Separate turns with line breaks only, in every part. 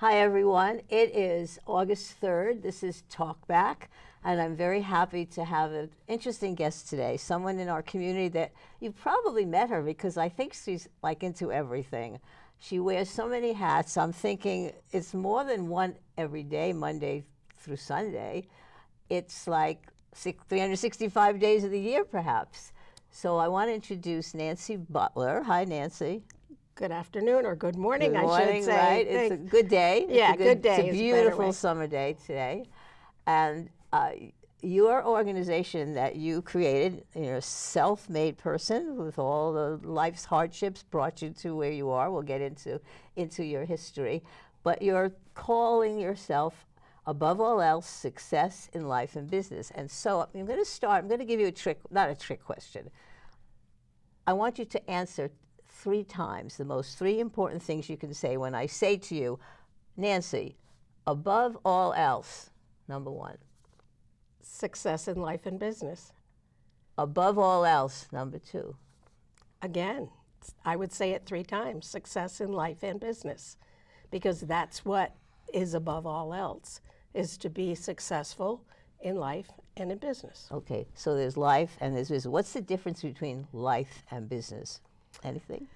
Hi, everyone. It is August 3rd. This is Talk Back, and I'm very happy to have an interesting guest today, someone in our community that you've probably met her because I think she's like into everything. She wears so many hats. I'm thinking it's more than one every day, Monday through Sunday. It's like 365 days of the year, perhaps. So I want to introduce Nancy Butler. Hi, Nancy.
Good afternoon or good morning,
Good
I
morning,
should say.
right? It's a good day.
Yeah, good day.
It's a beautiful summer day today. And your organization that you created, you're a self-made person with all the life's hardships brought you to where you are. We'll get into your history. But you're calling yourself, above all else, success in life and business. And so I'm going to give you a trick, not a trick question. I want you to answer 3 times the three important things you can say when I say to you, Nancy, above all else, number 1.
Success in life and business.
Above all else, number 2.
Again, I would say it 3 times, success in life and business, because that's what is above all else, is to be successful in life and in business.
Okay, so there's life and there's business. What's the difference between life and business? Anything?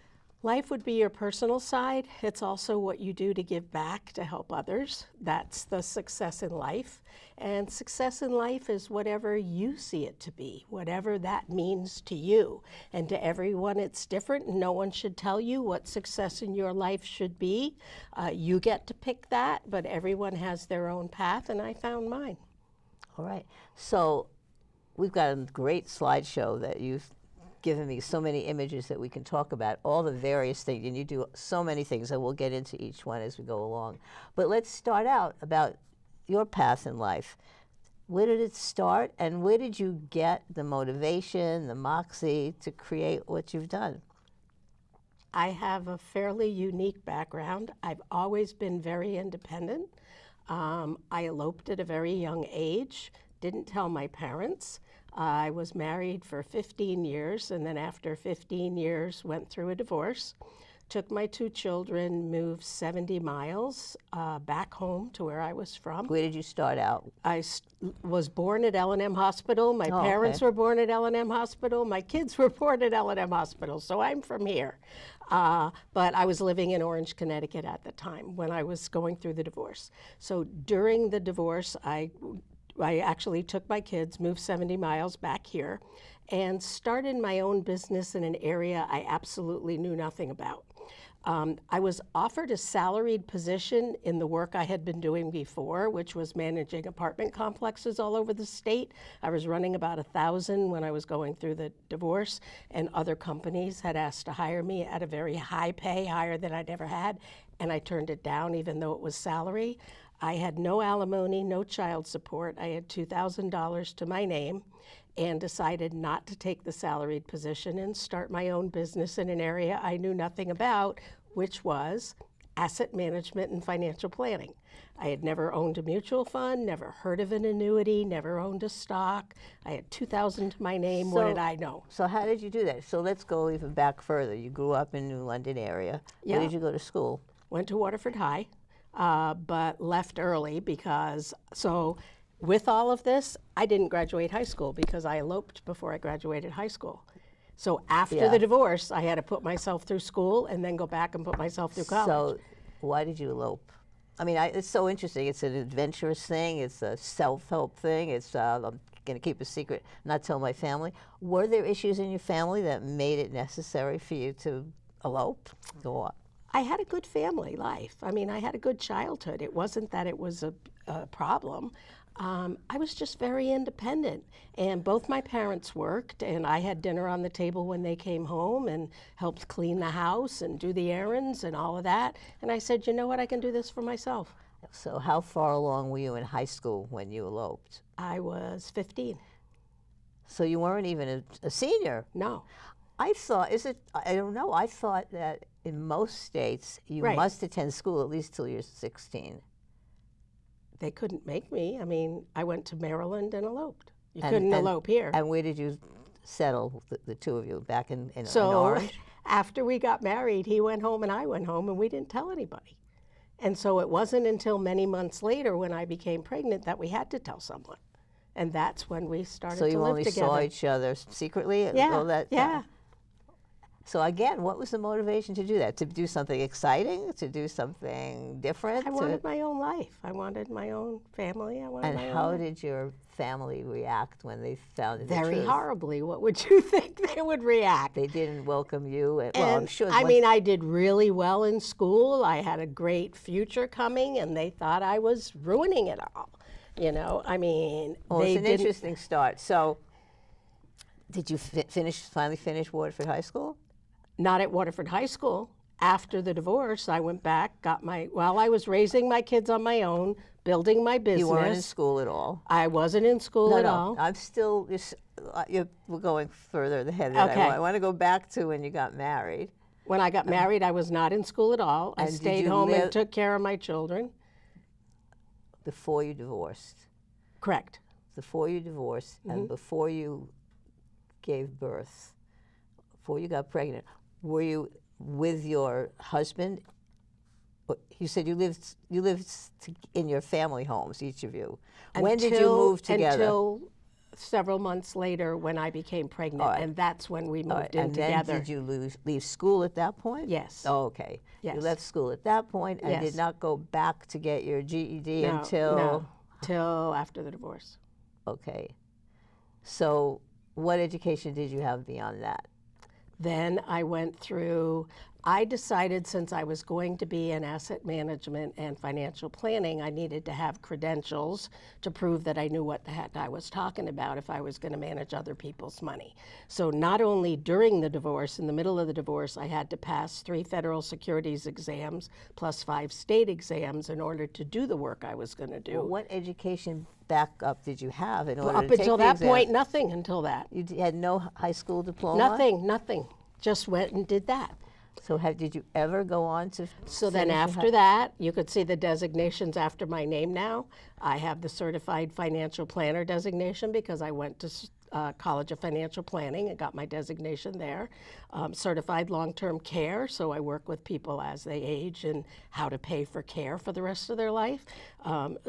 Life would be your personal side. It's also what you do to give back, to help others. That's the success in life. And success in life is whatever you see it to be, whatever that means to you. And to everyone, it's different. No one should tell you what success in your life should be. You get to pick that, but everyone has their own path, and I found mine.
All right. So we've got a great slideshow that you've given me, so many images that we can talk about, all the various things, and you do so many things, and we'll get into each one as we go along. But let's start out about your path in life. Where did it start, and where did you get the motivation, the moxie to create what you've done?
I have a fairly unique background. I've always been very independent. I eloped at a very young age, didn't tell my parents. I was married for 15 years, and then after 15 years went through a divorce, took my 2 children, moved 70 miles back home to where I was from.
Where did you start out?
I was born at L&M Hospital. My parents were born at L&M Hospital. My kids were born at L&M Hospital, so I'm from here. But I was living in Orange, Connecticut at the time when I was going through the divorce. So during the divorce, I actually took my kids, moved 70 miles back here, and started my own business in an area I absolutely knew nothing about. I was offered a salaried position in the work I had been doing before, which was managing apartment complexes all over the state. I was running about 1,000 when I was going through the divorce, and other companies had asked to hire me at a very high pay, higher than I'd ever had, and I turned it down even though it was salary. I had no alimony, no child support. I had $2,000 to my name and decided not to take the salaried position and start my own business in an area I knew nothing about, which was asset management and financial planning. I had never owned a mutual fund, never heard of an annuity, never owned a stock. I had $2,000 to my name. What did I know?
So how did you do that? So let's go even back further. You grew up in New London area.
Yeah.
Where did you go to school?
Went to Waterford High. But left early because, so with all of this, I didn't graduate high school because I eloped before I graduated high school. So after the divorce, I had to put myself through school and then go back and put myself through college.
So why did you elope? I mean, it's so interesting. It's an adventurous thing. It's a self-help thing. It's, I'm going to keep a secret, not tell my family. Were there issues in your family that made it necessary for you to elope? Go on.
I had a good family life. I mean, I had a good childhood. It wasn't that it was a problem. I was just very independent. And both my parents worked, and I had dinner on the table when they came home and helped clean the house and do the errands and all of that. And I said, you know what, I can do this for myself.
So how far along were you in high school when you eloped?
I was 15.
So you weren't even a senior?
No.
I thought, I don't know, I thought that in most states you must attend school at least till you're 16.
They couldn't make me. I mean, I went to Maryland and eloped. You couldn't elope here.
And where did you settle, the two of you, back in
so,
Orange?
After we got married, he went home and I went home, and we didn't tell anybody. And so it wasn't until many months later when I became pregnant that we had to tell someone. And that's when we started to live together.
So you only saw each other secretly?
Yeah,
all that
yeah.
time? So again, what was the motivation to do that? To do something exciting? To do something different?
I wanted my own life. I wanted my own family. I wanted
And
my own
how
life.
did your family react when they found the
Very
truth?
horribly. What would you think they would react?
They didn't welcome you. Well,
And,
I'm sure.
I mean, I did really well in school. I had a great future coming, and they thought I was ruining it all. You know, I mean,
well,
they
it's an
didn't.
interesting start. So, did you finally finish Waterford High School?
Not at Waterford High School. After the divorce, I went back, while I was raising my kids on my own, building my business.
You weren't in school at all.
I wasn't in school at all.
I'm still. We're going further ahead. Than
Okay.
I want to go back to when you got married.
When I got married, I was not in school at all. I
And did
stayed
you
home
live-
and took care of my children.
Before you divorced.
Correct.
Before you divorced, and before you gave birth, before you got pregnant, were you with your husband? You said you lived in your family homes, each of you. When did you move together?
Until several months later when I became pregnant,
All right.
and that's when we moved in
And then
together.
did you leave school at that point?
Yes.
Oh, okay. You
Yes.
left school at that point and
Yes.
did not go back to get your GED
No,
until...
no, till after the divorce.
Okay. So what education did you have beyond that?
Then I went through, I decided since I was going to be in asset management and financial planning, I needed to have credentials to prove that I knew what the heck I was talking about if I was going to manage other people's money. So not only during the divorce, in the middle of the divorce, I had to pass 3 federal securities exams plus 5 state exams in order to do the work I was going to do.
Well, what education backup did you have in order
Up
to take
until
the
that
exam?
point, nothing until that.
You had no high school diploma?
Nothing. Just went and did that.
So did you ever go on to
So then
finish your
after that, you could see the designations after my name now. I have the Certified Financial Planner designation because I went to College of Financial Planning and got my designation there. Certified Long-Term Care, so I work with people as they age and how to pay for care for the rest of their life.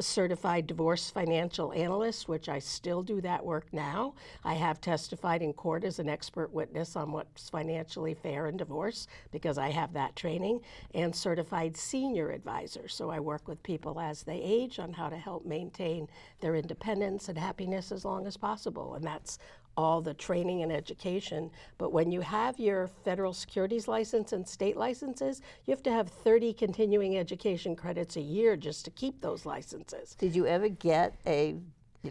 Certified Divorce Financial Analyst, which I still do that work now. I have testified in court as an expert witness on what's financially fair in divorce because I have that training. And Certified Senior Advisor, so I work with people as they age on how to help maintain their independence and happiness as long as possible. And that's all the training and education. But when you have your federal securities license and state licenses, you have to have 30 continuing education credits a year just to keep those licenses.
Did you ever get you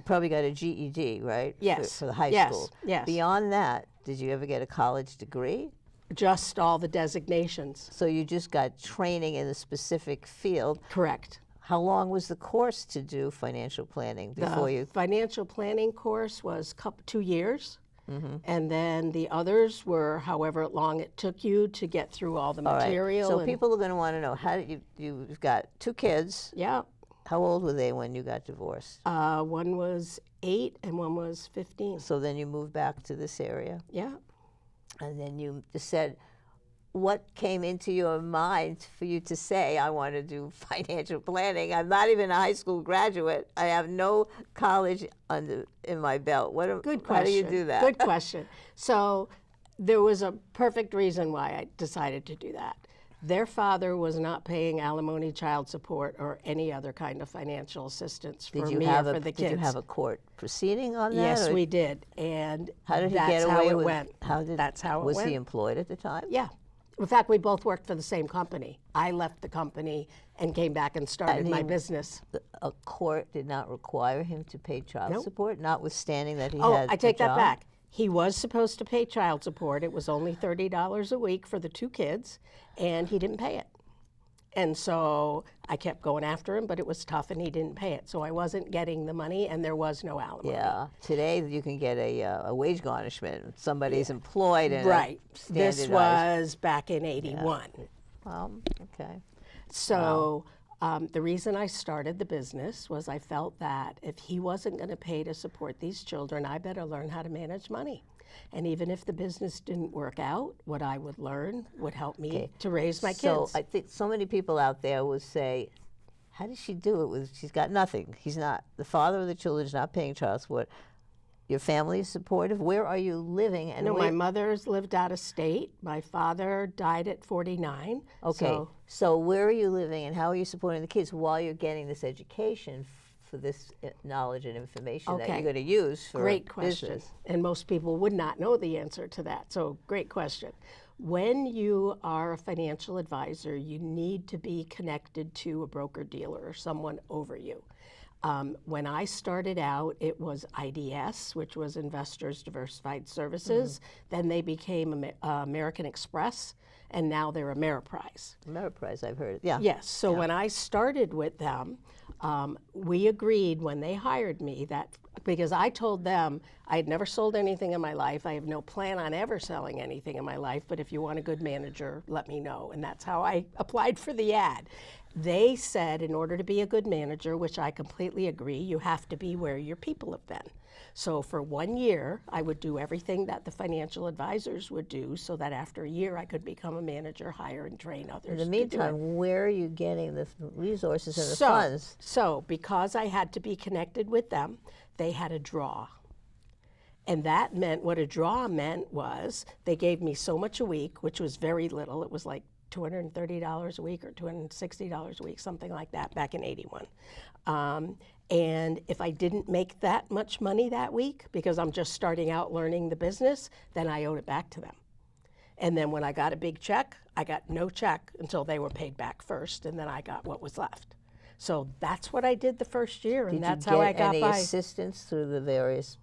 probably got a GED, right?
Yes.
For the high
Yes.
school.
Yes.
Beyond that, did you ever get a college degree?
Just all the designations.
So you just got training in a specific field.
Correct.
How long was the course to do financial planning before
The financial planning course was 2 years. And then the others were however long it took you to get through all the
All right.
material.
So
and-
people are going to want to know, how did you've got 2 kids.
Yeah.
How old were they when you got divorced?
One was 8 and one was 15.
So then you moved back to this area.
Yeah.
And then you just said, what came into your mind for you to say, I want to do financial planning? I'm not even a high school graduate. I have no college in my belt.
Good question.
How do you do that?
Good question. So there was a perfect reason why I decided to do that. Their father was not paying alimony, child support, or any other kind of financial assistance for me or for the kids.
Did you have a court proceeding on that?
Yes,
or
we did. And
How did he
that's
get away
how it
with
went. That's how it
was
went.
he employed at the time?
Yeah. In fact, we both worked for the same company. I left the company and came back and started my business.
A court did not require him to pay child support, notwithstanding that he
Oh,
had
I take
a
that
job?
back. He was supposed to pay child support. It was only $30 a week for the 2 kids, and he didn't pay it. And so I kept going after him, but it was tough, and he didn't pay it. So I wasn't getting the money, and there was no alimony.
Yeah. Today you can get a wage garnishment. Somebody's employed and
Right. This
standardized.
was back in '81.
Okay.
So the reason I started the business was I felt that if he wasn't going to pay to support these children, I better learn how to manage money. And even if the business didn't work out, what I would learn would help me to raise my
So
kids.
I think so many people out there would say, how does she do it with, she's got nothing. He's not, the father of the children is not paying child support. Your family is supportive. Where are you living? And
No, my mother's lived out of state. My father died at 49.
Okay, so where are you living and how are you supporting the kids while you're getting this education for this knowledge and information that you're going to use for
Great question.
business?
And most people would not know the answer to that. So great question. When you are a financial advisor, you need to be connected to a broker-dealer or someone over you. When I started out, it was IDS, which was Investors Diversified Services. Then they became American Express, and now they're Ameriprise.
Ameriprise, I've heard. Yeah.
Yes. So when I started with them, we agreed when they hired me that, because I told them I had never sold anything in my life. I have no plan on ever selling anything in my life, but if you want a good manager, let me know. And that's how I applied for the ad. They said in order to be a good manager, which I completely agree, you have to be where your people have been. So for 1 year, I would do everything that the financial advisors would do so that after a year I could become a manager, hire and train others.
In the meantime, where are you getting the resources and the funds?
So because I had to be connected with them, they had a draw. And that meant, what a draw meant was they gave me so much a week, which was very little. It was like $230 a week or $260 a week, something like that, back in '81. And if I didn't make that much money that week, because I'm just starting out learning the business, then I owed it back to them. And then when I got a big check, I got no check until they were paid back first, and then I got what was left. So that's what I did the first year, and that's how I got by.
Did you get any assistance through the various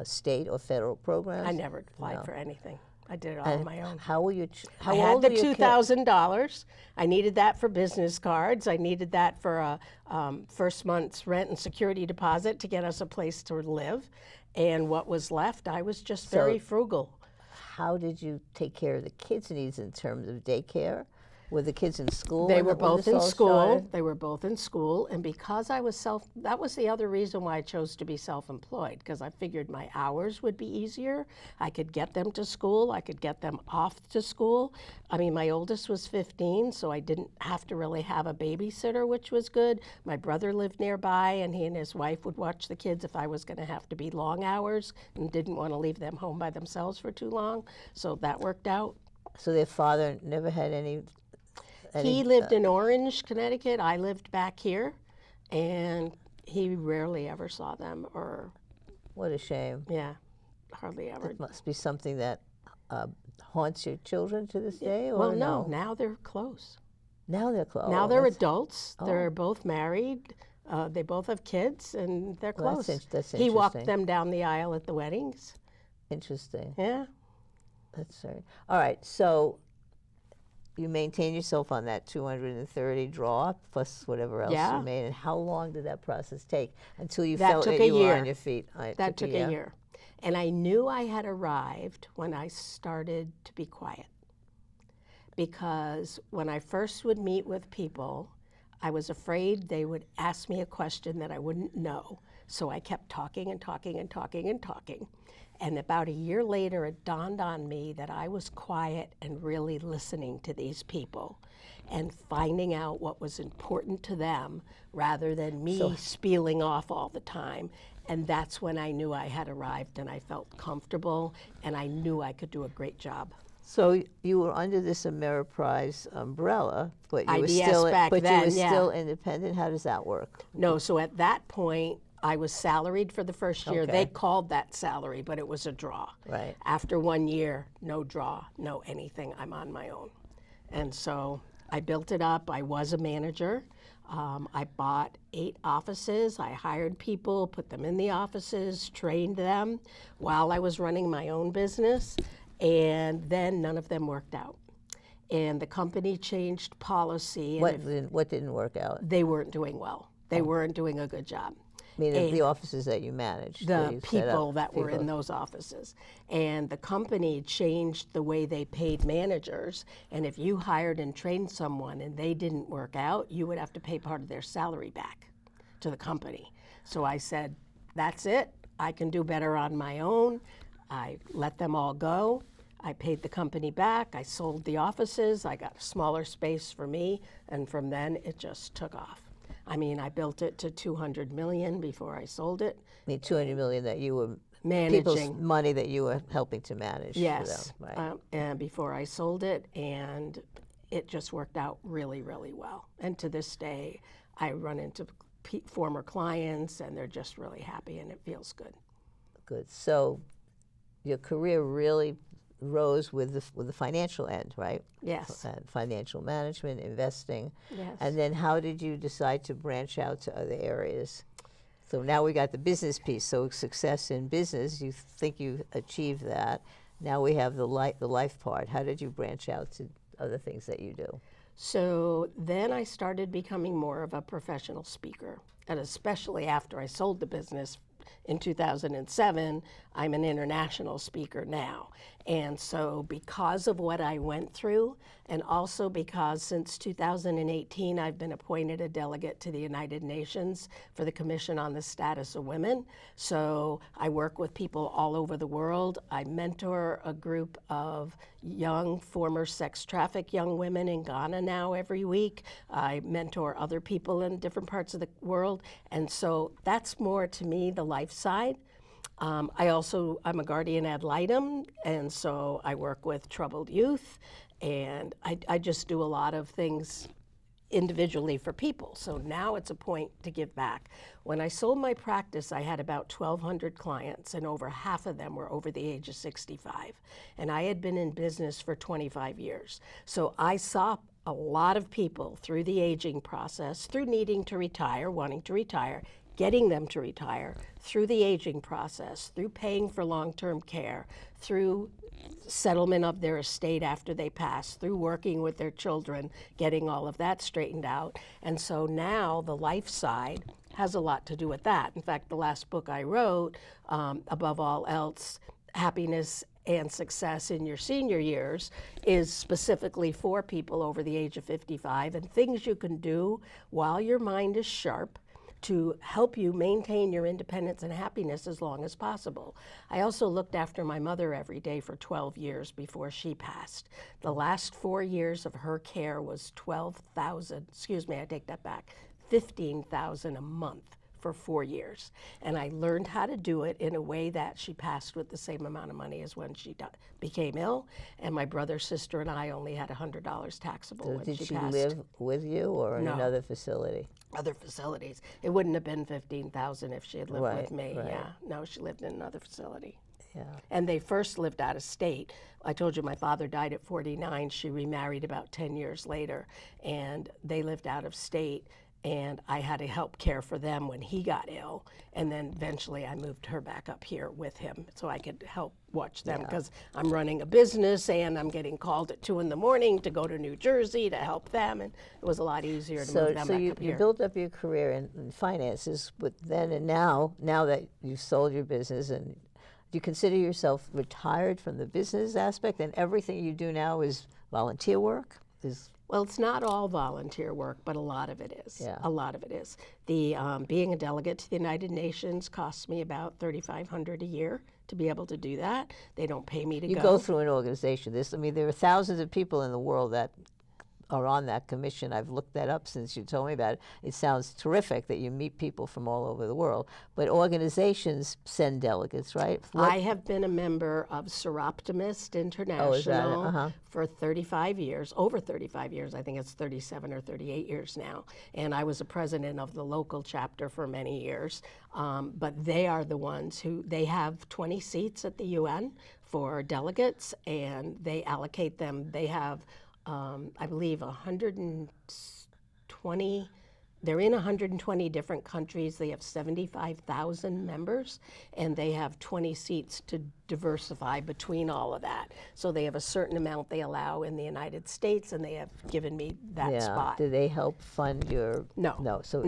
state or federal programs?
I never applied for anything. I did it all on my own.
How were you?
I had the $2,000. I needed that for business cards. I needed that for a first month's rent and security deposit to get us a place to live. And what was left, I was just very frugal.
How did you take care of the kids' needs in terms of daycare? Were the kids in school?
They were both in school. They were both in school. And because I was that was the other reason why I chose to be self-employed, because I figured my hours would be easier. I could get them to school. I could get them off to school. I mean, my oldest was 15, so I didn't have to really have a babysitter, which was good. My brother lived nearby, and he and his wife would watch the kids if I was going to have to be long hours and didn't want to leave them home by themselves for too long. So that worked out.
So their father never had any...
He lived in Orange, Connecticut. I lived back here, and he rarely ever saw them. Or
what a shame.
Yeah, hardly ever.
It must be something that haunts your children to this day, or
well, no, now they're close.
Now they're close.
Now they're adults. They're both married. They both have kids, and they're close.
That's interesting.
He walked them down the aisle at the weddings.
Interesting.
Yeah.
That's right. All right, so you maintain yourself on that 230 draw plus whatever else you made. And how long did that process take until you felt that you were on your feet?
That took a year. And I knew I had arrived when I started to be quiet. Because when I first would meet with people, I was afraid they would ask me a question that I wouldn't know. So I kept talking and talking and talking and talking. And about a year later, it dawned on me that I was quiet and really listening to these people and finding out what was important to them rather than me spieling off all the time. And that's when I knew I had arrived and I felt comfortable and I knew I could do a great job.
So you were under this Ameriprise umbrella, but you were
IDS
still independent. How does that work?
No, so at that point, I was salaried for the first year. They called that salary, but it was a draw.
Right.
After 1 year, no draw, no anything. I'm on my own. And so I built it up. I was a manager. I bought 8 offices. I hired people, put them in the offices, trained them while I was running my own business. And then none of them worked out. And the company changed policy. And
what didn't work out?
They weren't doing well. They weren't doing a good job.
Meaning the offices that you managed?
The people that were in those offices. And the company changed the way they paid managers. And if you hired and trained someone and they didn't work out, you would have to pay part of their salary back to the company. So I said, that's it. I can do better on my own. I let them all go. I paid the company back. I sold the offices. I got a smaller space for me. And from then, it just took off. I mean, I built it to $200 million before I sold it.
I mean, $200 million that you were
Managing.
people's money that you were helping to manage.
Yes,
for them, right.
And before I sold it, and it just worked out really, really well. And to this day, I run into former clients, and they're just really happy, and it feels good.
Good. So your career really rose with the financial end, right?
Yes.
Financial management, investing.
Yes.
And then how did you decide to branch out to other areas? So now we got the business piece. So success in business, you think you achieved that. Now we have the life part. How did you branch out to other things that you do?
So then I started becoming more of a professional speaker, and especially after I sold the business in 2007, I'm an international speaker now. And so because of what I went through, and also because since 2018 I've been appointed a delegate to the United Nations for the Commission on the Status of Women. So I work with people all over the world. I mentor a group of young former sex trafficked young women in Ghana now every week. I mentor other people in different parts of the world. And so that's more to me the life side. I'm a guardian ad litem, and so I work with troubled youth, and I just do a lot of things individually for people. So now it's a point to give back. When I sold my practice, I had about 1,200 clients, and over half of them were over the age of 65. And I had been in business for 25 years. So I saw a lot of people through the aging process, through needing to retire, wanting to retire, getting them to retire, through the aging process, through paying for long-term care, through settlement of their estate after they pass, through working with their children, getting all of that straightened out. And so now the life side has a lot to do with that. In fact, the last book I wrote, Above All Else, Happiness and Success in Your Senior Years, is specifically for people over the age of 55, and things you can do while your mind is sharp to help you maintain your independence and happiness as long as possible. I also looked after my mother every day for 12 years before she passed. The last 4 years of her care was $15,000 a month for 4 years. And I learned how to do it in a way that she passed with the same amount of money as when she became ill. And my brother, sister, and I only had $100 taxable when she passed.
Did she live with you or in another facility?
Other facilities. It wouldn't have been $15,000 if she had lived with me.
Right.
Yeah, no, she lived in another facility.
Yeah.
And they first lived out of state. I told you my father died at 49. She remarried about 10 years later, and they lived out of state. And I had to help care for them when he got ill. And then eventually I moved her back up here with him so I could help watch them, because I'm running a business and I'm getting called at 2 in the morning to go to New Jersey to help them. And it was a lot easier to move them back up here.
So you built up your career in finances, but then and now that you've sold your business, and do you consider yourself retired from the business aspect, and everything you do now is volunteer work?
Well, it's not all volunteer work, but a lot of it is.
Yeah.
A lot of it is. The being a delegate to the United Nations costs me about $3,500 a year to be able to do that. They don't pay me to go.
You go through an organization. There are thousands of people in the world that are on that commission. I've looked that up since you told me about it. It sounds terrific that you meet people from all over the world. But organizations send delegates, right?
I have been a member of Seroptimist International for 35 years, over 35 years. I think it's 37 or 38 years now. And I was a president of the local chapter for many years. But they are the ones they have 20 seats at the UN for delegates, and they allocate them. They have I believe 120, they're in 120 different countries. They have 75,000 members, and they have 20 seats to diversify between all of that. So they have a certain amount they allow in the United States, and they have given me that spot.
Do they help fund your?
No.
So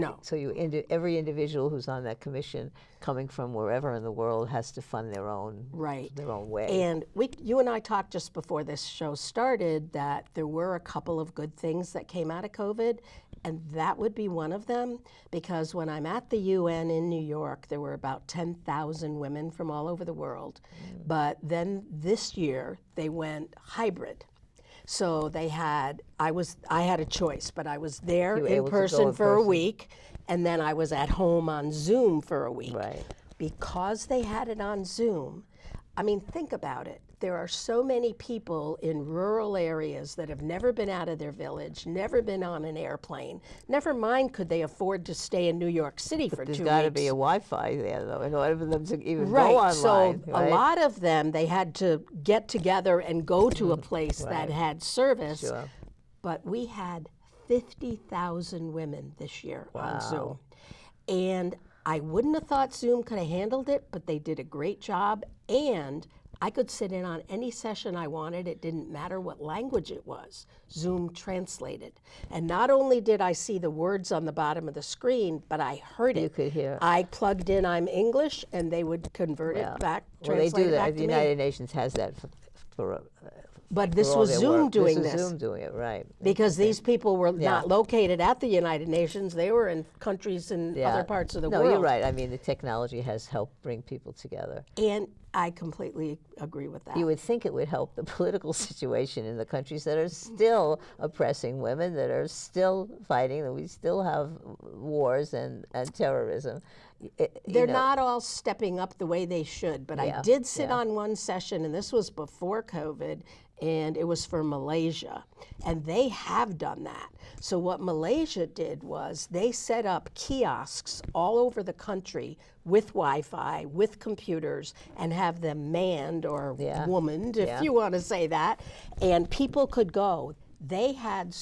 every individual who's on that commission, coming from wherever in the world, has to fund their own way.
And you and I talked just before this show started that there were a couple of good things that came out of COVID, and that would be one of them, because when I'm at the UN in New York, there were about 10,000 women from all over the world. But then this year, they went hybrid. So they had, I had a choice, but I was there in person for a week, and then I was at home on Zoom for a week.
Right.
Because they had it on Zoom, I mean, think about it. There are so many people in rural areas that have never been out of their village, never been on an airplane. Never mind could they afford to stay in New York City for 2 weeks.
There's got to be a Wi-Fi there, though, in order for them to even
Right.
go online.
So
right?
a lot of them, they had to get together and go to a place that had service.
Sure.
But we had 50,000 women this year on Zoom.
Wow.
And I wouldn't have thought Zoom could have handled it, but they did a great job. And I could sit in on any session I wanted. It didn't matter what language it was. Zoom translated. And not only did I see the words on the bottom of the screen, but I heard it.
You could hear.
I plugged in I'm English, and they would convert it back,
Well, they
translate
do
it
that.
back
The
to me.
United Nations has that for
But this
all
was
their
Zoom
work.
doing
This
this.
was Zoom doing it, right.
Because these people were not located at the United Nations. They were in countries in other parts of the world.
No, you're right. I mean, the technology has helped bring people together.
And I completely agree with that.
You would think it would help the political situation in the countries that are still oppressing women, that are still fighting, that we still have wars and terrorism.
They're not all stepping up the way they should, but I did sit on one session, and this was before COVID, and it was for Malaysia, and they have done that. So what Malaysia did was they set up kiosks all over the country with Wi-Fi, with computers, and have them manned or womaned, if you want to say that, and people could go. They had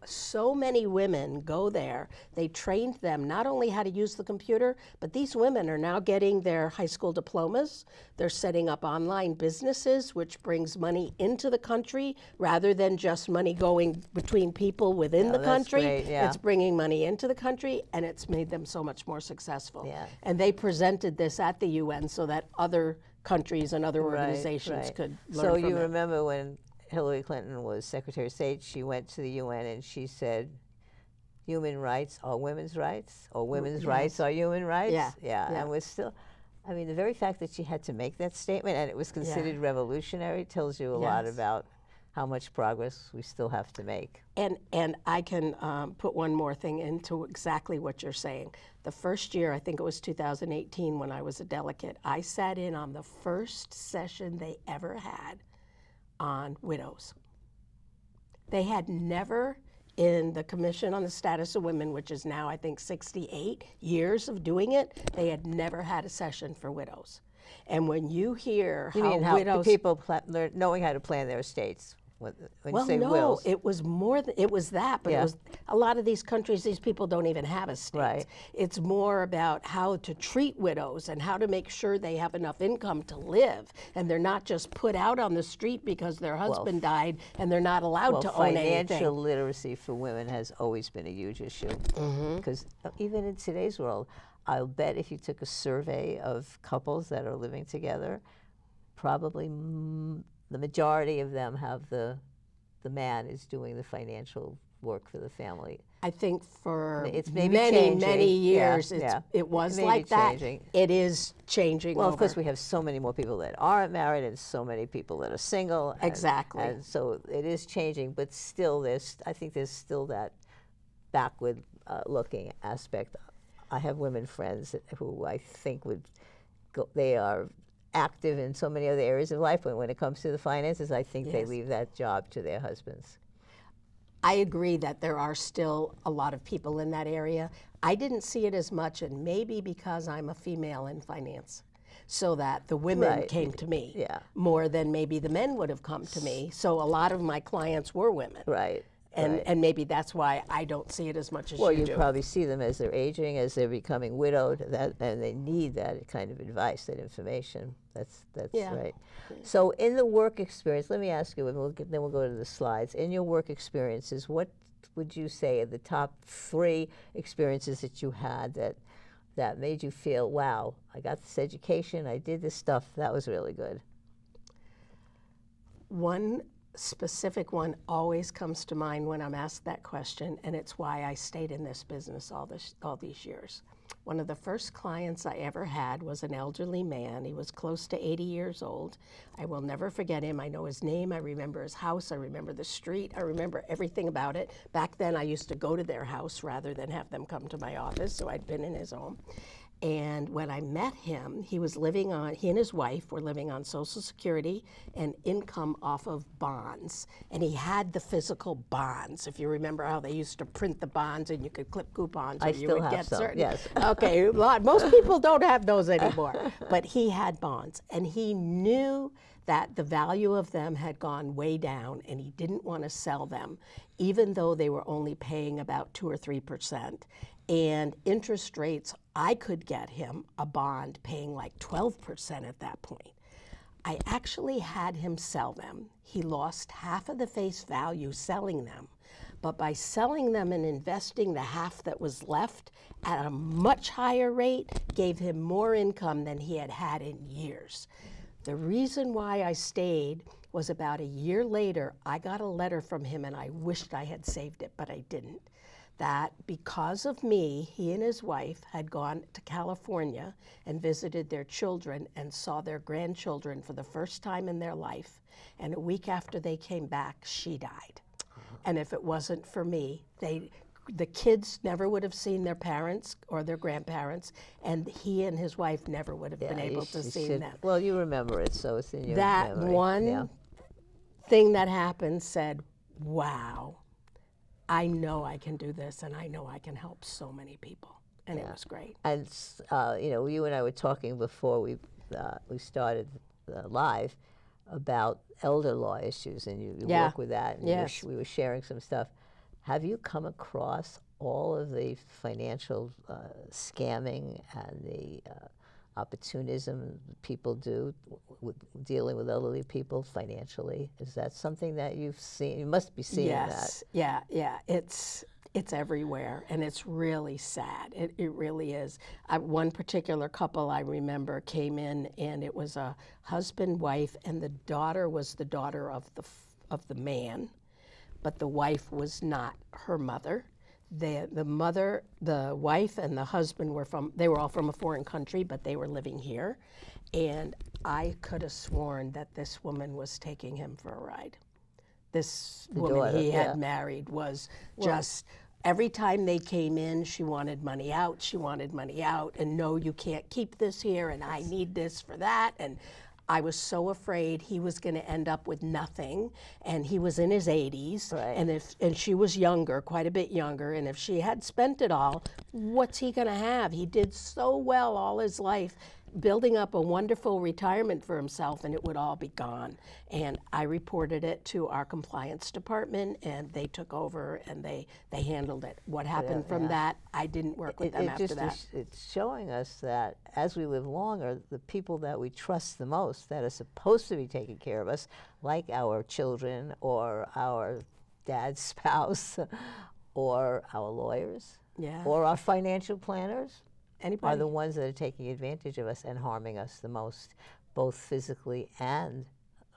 so many women go there. They trained them not only how to use the computer, but these women are now getting their high school diplomas. They're setting up online businesses, which brings money into the country rather than just money going between people within the country.
Great,
It's bringing money into the country, and it's made them so much more successful. And they presented this at the UN so that other countries and other organizations could learn
So
from
you
it.
remember when Hillary Clinton was Secretary of State, she went to the UN and she said, human rights are women's rights, or women's rights are human rights. And we're still, I mean, the very fact that she had to make that statement and it was considered revolutionary tells you a lot about how much progress we still have to make.
And I can put one more thing into exactly what you're saying. The first year, I think it was 2018 when I was a delegate, I sat in on the first session they ever had on widows. They had never, in the Commission on the Status of Women, which is now I think 68 years of doing it, they had never had a session for widows. And when you hear how widows,
people knowing how to plan their estates. When you say wills.
it was more than, it was that, but it was a lot of these countries, these people don't even have estates.
Right.
It's more about how to treat widows and how to make sure they have enough income to live, and they're not just put out on the street because their husband died and they're not allowed to own anything.
Financial literacy for women has always been a huge issue. Because even in today's world, I'll bet if you took a survey of couples that are living together, probably the majority of them have the man is doing the financial work for the family.
I think for
it's maybe
many,
changing.
many years
Yeah,
it was
may
like
be
that.
changing.
It is changing.
Well, of course, we have so many more people that aren't married and so many people that are single. And,
Exactly.
And so it is changing, but still, I think there's still that backward looking aspect. I have women friends who I think would go, they are active in so many other areas of life, but when it comes to the finances, I think they leave that job to their husbands.
I agree that there are still a lot of people in that area. I didn't see it as much, and maybe because I'm a female in finance, so that the women came to me more than maybe the men would have come to me. So a lot of my clients were women.
Right.
And maybe that's why I don't see it as much as
well,
you
you
do.
probably see them as they're aging, as they're becoming widowed, and they need that kind of advice, that information. That's right. So in the work experience, let me ask you, and then we'll go to the slides. In your work experiences, what would you say are the top 3 experiences that you had that made you feel, wow, I got this education, I did this stuff, that was really good?
One specific one always comes to mind when I'm asked that question, and it's why I stayed in this business all these years. One of the first clients I ever had was an elderly man. He was close to 80 years old. I will never forget him. I know his name. I remember his house. I remember the street. I remember everything about it. Back then, I used to go to their house rather than have them come to my office, so I'd been in his home. And when I met him, he and his wife were living on Social Security and income off of bonds. And he had the physical bonds. If you remember how they used to print the bonds and you could clip coupons.
I still have some, yes.
Okay, most people don't have those anymore. But he had bonds, and he knew that the value of them had gone way down, and he didn't want to sell them, even though they were only paying about 2 or 3%. And interest rates, I could get him a bond paying like 12% at that point. I actually had him sell them. He lost half of the face value selling them, but by selling them and investing the half that was left at a much higher rate, gave him more income than he had had in years. The reason why I stayed was about a year later, I got a letter from him, and I wished I had saved it, but I didn't. That because of me, he and his wife had gone to California and visited their children and saw their grandchildren for the first time in their life. And a week after they came back, she died. And if it wasn't for me, the kids never would have seen their parents or their grandparents, and he and his wife never would have been able to see them.
Well, you remember it, so it's in your
memory. That one thing that happened said, wow, I know I can do this, and I know I can help so many people, and it was great.
And you and I were talking before we started live about elder law issues, and you work with that, and we were sharing some stuff. Have you come across all of the financial scamming and the opportunism people do with dealing with elderly people financially? Is that something that you've seen? You must be seeing that.
Yeah. It's everywhere, and it's really sad. It really is. One particular couple I remember came in, and it was a husband, wife, and the daughter was the daughter of the man, but the wife was not her mother. The wife and the husband they were all from a foreign country, but they were living here. And I could have sworn that this woman was taking him for a ride. This woman he had married was just, every time they came in, she wanted money out, and no, you can't keep this here, and I need this for that. And I was so afraid he was going to end up with nothing, and he was in his 80s, and she was younger, quite a bit younger, and if she had spent it all, what's he going to have? He did so well all his life, building up a wonderful retirement for himself, and it would all be gone. And I reported it to our compliance department, and they took over, and they handled it. What happened from that, I didn't work with them after that.
It's showing us that as we live longer, the people that we trust the most, that are supposed to be taking care of us, like our children or our dad's spouse or our lawyers or our financial planners, are the ones that are taking advantage of us and harming us the most, both physically and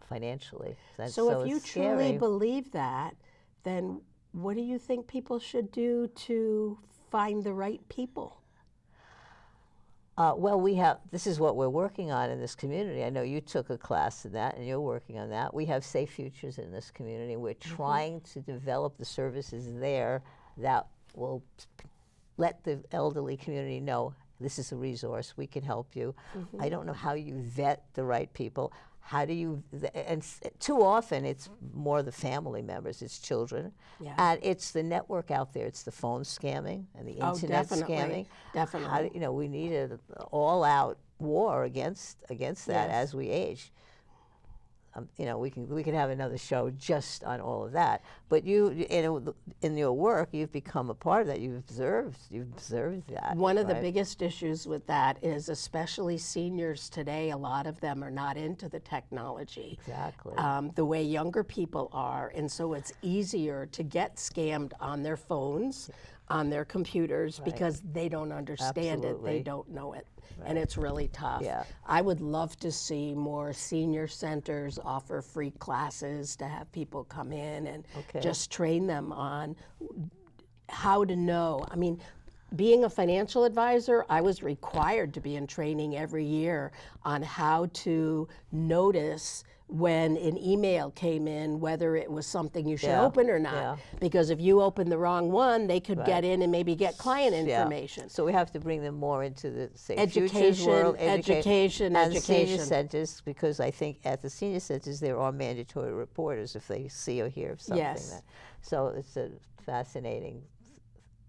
financially.
So if you truly believe that, then what do you think people should do to find the right people?
Well, this is what we're working on in this community. I know you took a class in that, and you're working on that. We have Safe Futures in this community. We're trying to develop the services there that will let the elderly community know this is a resource, we can help you. I don't know how you vet the right people. How do you, and too often it's more the family members, it's children, and it's the network out there, it's the phone scamming and the internet scamming.
Definitely.
We need an all-out war against that as we age. We can have another show just on all of that. But in your work, you've become a part of that. You've observed that.
One of the biggest issues with that is, especially seniors today, a lot of them are not into the technology.
Exactly.
The way younger people are, and so it's easier to get scammed on their phones. on their computers because they don't understand it, they don't know it. And it's really tough.
Yeah.
I would love to see more senior centers offer free classes to have people come in and just train them on how to know. I mean, being a financial advisor, I was required to be in training every year on how to notice when an email came in, whether it was something you should open or not. Because if you open the wrong one, they could get in and maybe get client information.
So we have to bring them more into the
Education,
world,
education,
and senior centers, because I think at the senior centers there are mandatory reporters if they see or hear of something.
Yes.
So it's a fascinating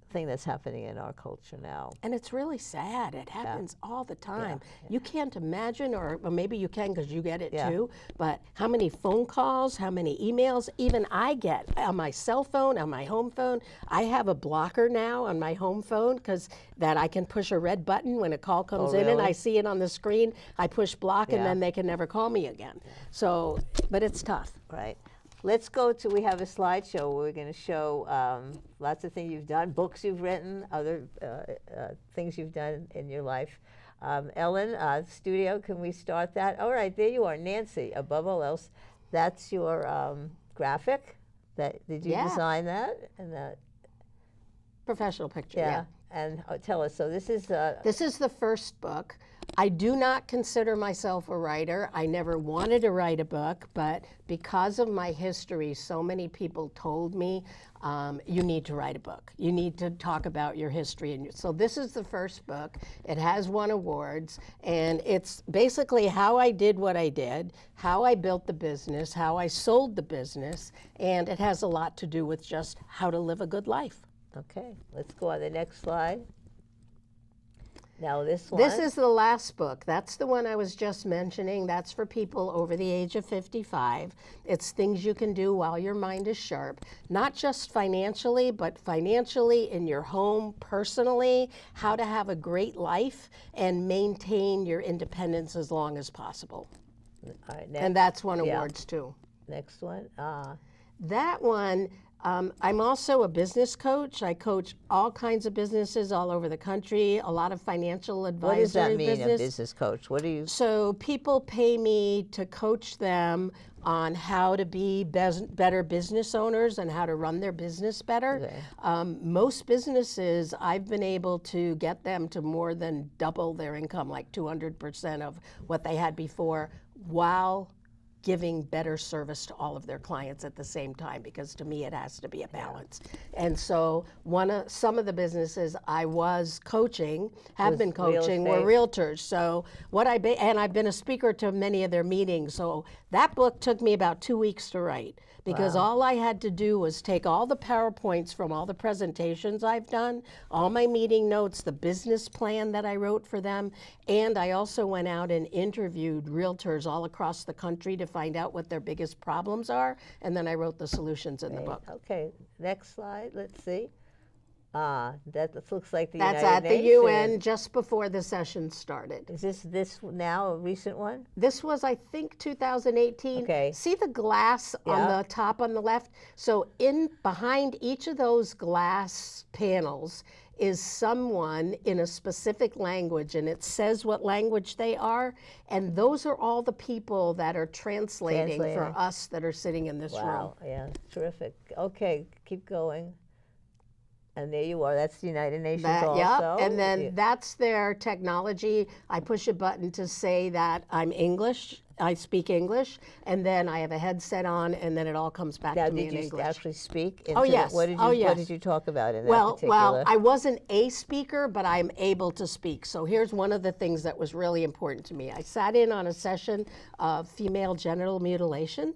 thing that's happening in our culture now.
And it's really sad. It happens all the time. You can't imagine, or maybe you can because you get it too, but how many phone calls, how many emails, even I get on my cell phone, on my home phone. I have a blocker now on my home phone because that I can push a red button when a call comes in and I see it on the screen. I push block and then they can never call me again. So, but it's tough.
Right. Let's go to, we have a slideshow where we're going to show lots of things you've done, books you've written, other things you've done in your life. Ellen, studio, can we start that? All right, there you are, Nancy, above all else. That's your graphic. Did you design that? And
Professional picture,
And tell us, so this is...
this is the first book. I do not consider myself a writer. I never wanted to write a book, but because of my history, so many people told me, you need to write a book. You need to talk about your history. And so this is the first book. It has won awards, and it's basically how I did what I did, how I built the business, how I sold the business, and it has a lot to do with just how to live a good life.
Okay, let's go on the next slide. Now this one.
This is the last book. That's the one I was just mentioning. That's for people over the age of 55. It's things you can do while your mind is sharp, not just financially, but financially in your home, personally, how to have a great life and maintain your independence as long as possible.
All right, next.
And that's won awards too.
Next one.
That one, I'm also a business coach. I coach all kinds of businesses all over the country, a lot of financial advisory
What does that mean,
business.
a business coach? What do you...
So people pay me to coach them on how to be better business owners and how to run their business better.
Okay.
Most businesses, I've been able to get them to more than double their income, like 200% of what they had before, while giving better service to all of their clients at the same time, because to me it has to be a balance. And so some of the businesses I was coaching, been coaching, were realtors. So and I've been a speaker to many of their meetings. So that book took me about 2 weeks to write, because all I had to do was take all the PowerPoints from all the presentations I've done, all my meeting notes, the business plan that I wrote for them, and I also went out and interviewed realtors all across the country to find out what their biggest problems are, and then I wrote the solutions in the book.
Okay, next slide, let's see. That looks like the
That's
United
at the
Nations.
UN just before the session started.
Is this now a recent one?
This was, I think, 2018.
Okay.
See the glass on the top on the left? So behind each of those glass panels is someone in a specific language, and it says what language they are, and those are all the people that are translating for us that are sitting in this room.
Wow, yeah, terrific. Okay, keep going. And there you are. That's the United Nations also.
Yeah, and then that's their technology. I push a button to say that I'm English. I speak English, and then I have a headset on, and then it all comes back to me in English.
Did you actually speak?
Oh, yes.
What did you talk about in that particular?
Well, I wasn't a speaker, but I'm able to speak. So here's one of the things that was really important to me. I sat in on a session of female genital mutilation,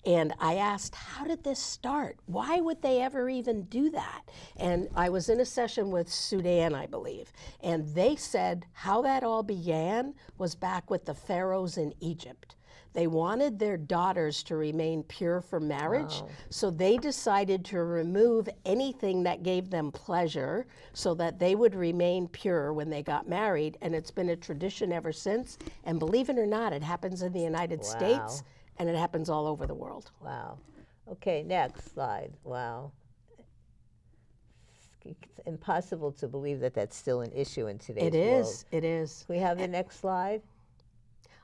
and I asked, how did this start? Why would they ever even do that? And I was in a session with Sudan, I believe, and they said how that all began was back with the pharaohs in Egypt. They wanted their daughters to remain pure for marriage, so they decided to remove anything that gave them pleasure so that they would remain pure when they got married, and it's been a tradition ever since. And believe it or not, it happens in the United States, and it happens all over the world.
Wow. Okay, next slide. Wow. it's impossible to believe that that's still an issue in today's world.
It is. It is.
Can we have the next slide?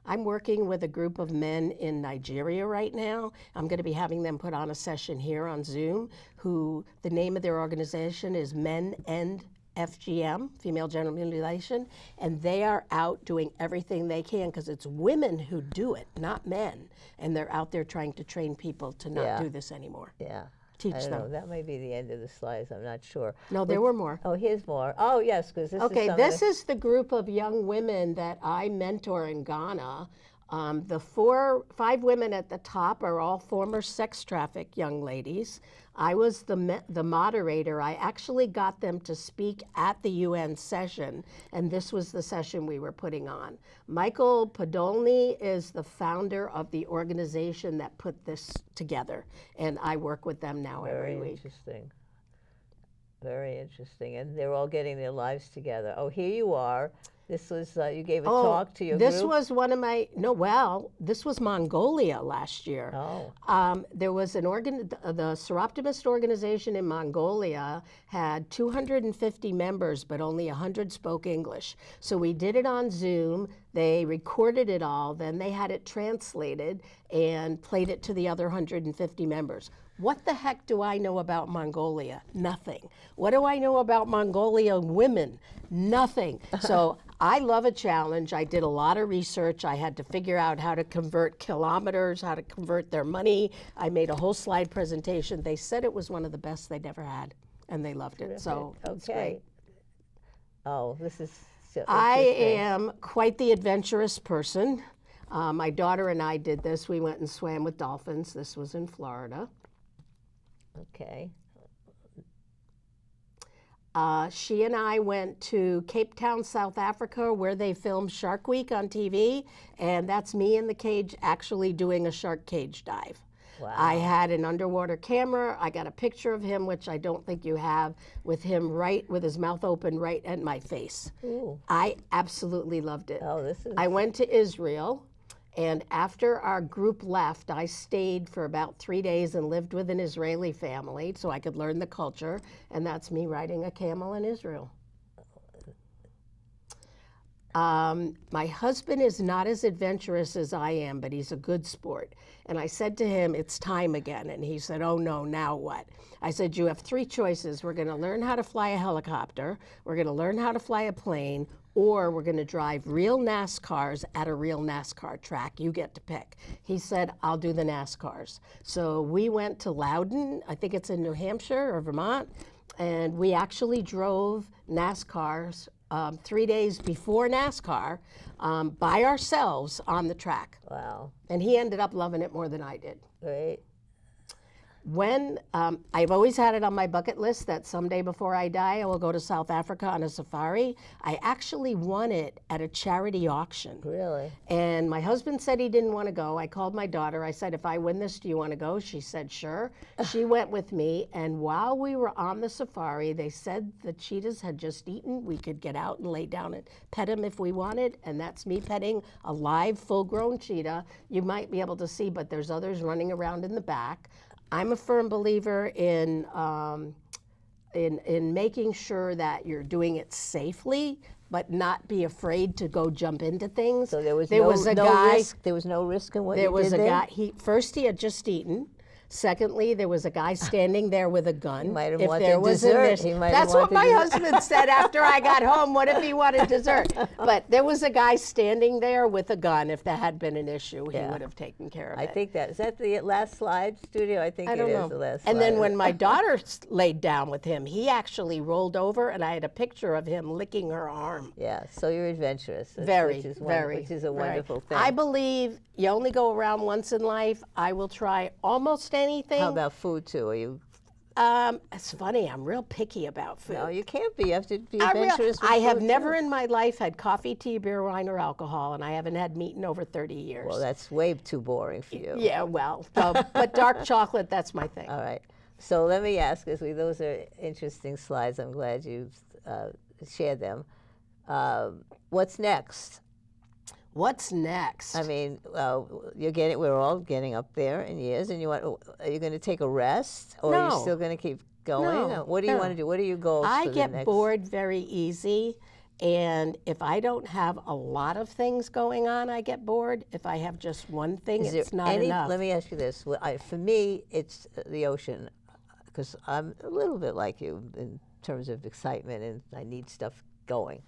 I'm working with a group of men in Nigeria right now. I'm going to be having them put on a session here on Zoom, who the name of their organization is Men End FGM, Female Genital Mutilation, and they are out doing everything they can because it's women who do it, not men. And they're out there trying to train people to not do this anymore.
Yeah.
Teach
I don't
them.
know. That may be the end of the slides. I'm not sure.
No, there were more.
Oh, here's more. Oh, yes, because this is
Okay,
some
this
of
is the group of young women that I mentor in Ghana. The 5 women at the top are all former sex trafficked young ladies. I was the moderator. I actually got them to speak at the UN session, and this was the session we were putting on. Michael Podolny is the founder of the organization that put this together, and I work with them now every week.
Very interesting. Very interesting. And they're all getting their lives together. Oh, here you are. This was, you gave a talk to your group?
This was one of my, this was Mongolia last year.
Oh.
There was the Seroptimist organization in Mongolia had 250 members, but only 100 spoke English. So we did it on Zoom. They recorded it all. Then they had it translated and played it to the other 150 members. What the heck do I know about Mongolia? Nothing. What do I know about Mongolia women? Nothing. So I love a challenge. I did a lot of research. I had to figure out how to convert kilometers, how to convert their money. I made a whole slide presentation. They said it was one of the best they'd ever had, and they loved it.
Terrific.
So it's great.
Oh, this is so
I am quite the adventurous person. My daughter and I did this. We went and swam with dolphins. This was in Florida.
Okay.
She and I went to Cape Town, South Africa, where they filmed Shark Week on TV, and that's me in the cage actually doing a shark cage dive.
Wow.
I had an underwater camera. I got a picture of him, which I don't think you have, with him right with his mouth open right at my face.
Ooh.
I absolutely loved it.
Oh, this is...
I went to Israel. And after our group left, I stayed for about 3 days and lived with an Israeli family so I could learn the culture. And that's me riding a camel in Israel. My husband is not as adventurous as I am, but he's a good sport. And I said to him, it's time again. And he said, oh no, now what? I said, you have 3 choices. We're going to learn how to fly a helicopter, we're going to learn how to fly a plane, or we're going to drive real NASCARs at a real NASCAR track. You get to pick. He said, I'll do the NASCARs. So we went to Loudon, I think it's in New Hampshire or Vermont, and we actually drove NASCARs 3 days before NASCAR by ourselves on the track.
Wow.
And he ended up loving it more than I did.
Great.
When I've always had it on my bucket list that someday before I die, I will go to South Africa on a safari. I actually won it at a charity auction.
Really?
And my husband said he didn't want to go. I called my daughter. I said, if I win this, do you want to go? She said, sure. She went with me. And while we were on the safari, they said the cheetahs had just eaten. We could get out and lay down and pet him if we wanted. And that's me petting a live, full-grown cheetah. You might be able to see, but there's others running around in the back. I'm a firm believer in making sure that you're doing it safely, but not be afraid to go jump into things.
So there was no risk in what you did there?
There was a guy, first he had just eaten. Secondly, there was a guy standing there with a gun.
He might have
if
wanted
there was
dessert.
That's what my husband said after I got home. What if he wanted dessert? But there was a guy standing there with a gun. If that had been an issue, he would have taken care of it.
I think is that the last slide, Studio? I think it is the last slide.
And then when my daughter laid down with him, he actually rolled over, and I had a picture of him licking her arm.
Yeah, so you're adventurous.
Which is a
wonderful thing.
I believe you only go around once in life. I will try almost anything.
How about food too? Are you?
It's funny. I'm real picky about food.
No, you can't be. You have to be adventurous.
I have never in my life had coffee, tea, beer, wine, or alcohol, and I haven't had meat in over 30 years.
Well, that's way too boring for you.
Yeah, well, but dark chocolate, that's my thing.
All right. So let me ask, those are interesting slides. I'm glad you shared them. What's next?
What's next?
I mean, we're all getting up there in years, and are you going to take a rest, or are you still going to keep going?
No,
What do you
no.
want to do? What are your goals
I
for the
get
next?
bored very easy, and if I don't have a lot of things going on, I get bored. If I have just one thing,
Is
it's
there
not enough.
Let me ask you this. For me, it's the ocean, because I'm a little bit like you in terms of excitement, and I need stuff going.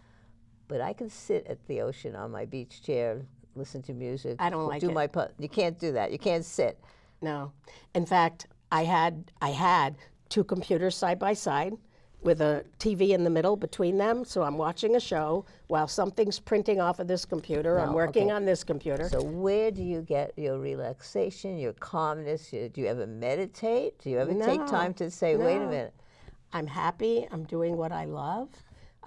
But I can sit at the ocean on my beach chair, listen to music.
I don't like it.
You can't do that. You can't sit.
No. In fact, I had two computers side by side with a TV in the middle between them. So I'm watching a show while something's printing off of this computer. I'm working on this computer.
So where do you get your relaxation, your calmness? Do you ever meditate? Do you ever take time to say, wait a minute?
I'm happy. I'm doing what I love.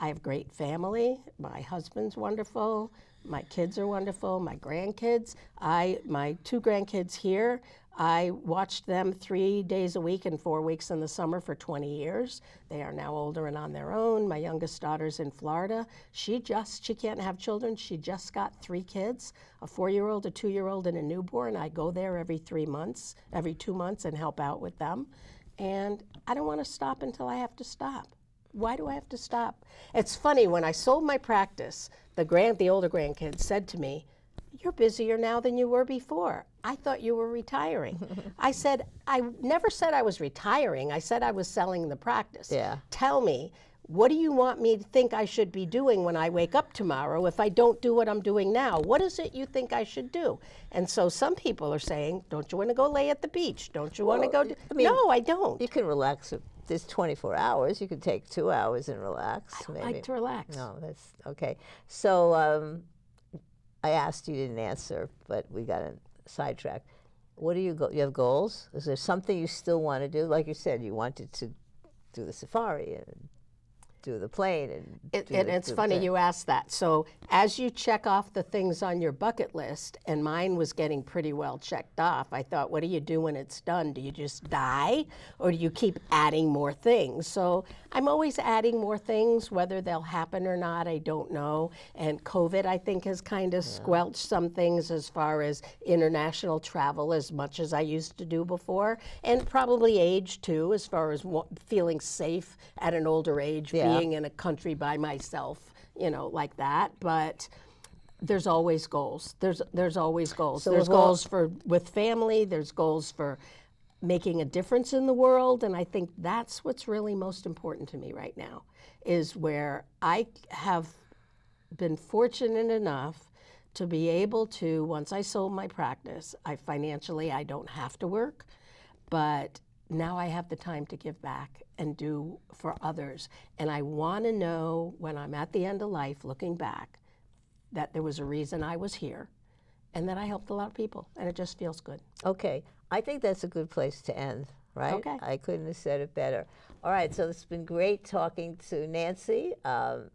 I have great family. My husband's wonderful. My kids are wonderful. My grandkids. My two grandkids here, I watched them 3 days a week and 4 weeks in the summer for 20 years. They are now older and on their own. My youngest daughter's in Florida. She can't have children. She just got 3 kids, a 4-year-old, a 2-year-old, and a newborn. I go there every 2 months, and help out with them. And I don't want to stop until I have to stop. Why do I have to stop? It's funny, when I sold my practice, the older grandkids said to me, "You're busier now than you were before. I thought you were retiring." I said, I never said I was retiring. I said I was selling the practice.
Yeah.
Tell me, what do you want me to think I should be doing when I wake up tomorrow if I don't do what I'm doing now? What is it you think I should do? And so some people are saying, don't you want to go lay at the beach? Don't you want to go? No, I don't.
You can relax. There's 24 hours. You can take 2 hours and relax.
I don't like to relax.
No, that's okay. So I asked, you didn't answer, but we got sidetracked. What do you have goals? Is there something you still want to do? Like you said, you wanted to do the safari and do the plane. And
it's funny you asked that. So as you check off the things on your bucket list, and mine was getting pretty well checked off, I thought, what do you do when it's done? Do you just die, or do you keep adding more things? So I'm always adding more things. Whether they'll happen or not, I don't know. And COVID, I think, has kind of squelched some things as far as international travel as much as I used to do before. And probably age, too, as far as feeling safe at an older age, being in a country by myself, like that. But there's always goals. There's always goals. So there's goals with family. There's goals for making a difference in the world. And I think that's what's really most important to me right now, is where I have been fortunate enough to be able to, once I sold my practice, financially I don't have to work, but now I have the time to give back and do for others. And I want to know, when I'm at the end of life looking back, that there was a reason I was here and that I helped a lot of people, and it just feels good.
Okay. I think that's a good place to end, right?
Okay.
I couldn't have said it better. All right, so it's been great talking to Nancy. Are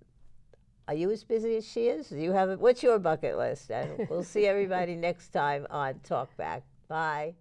you as busy as she is? What's your bucket list? And we'll see everybody next time on Talk Back. Bye.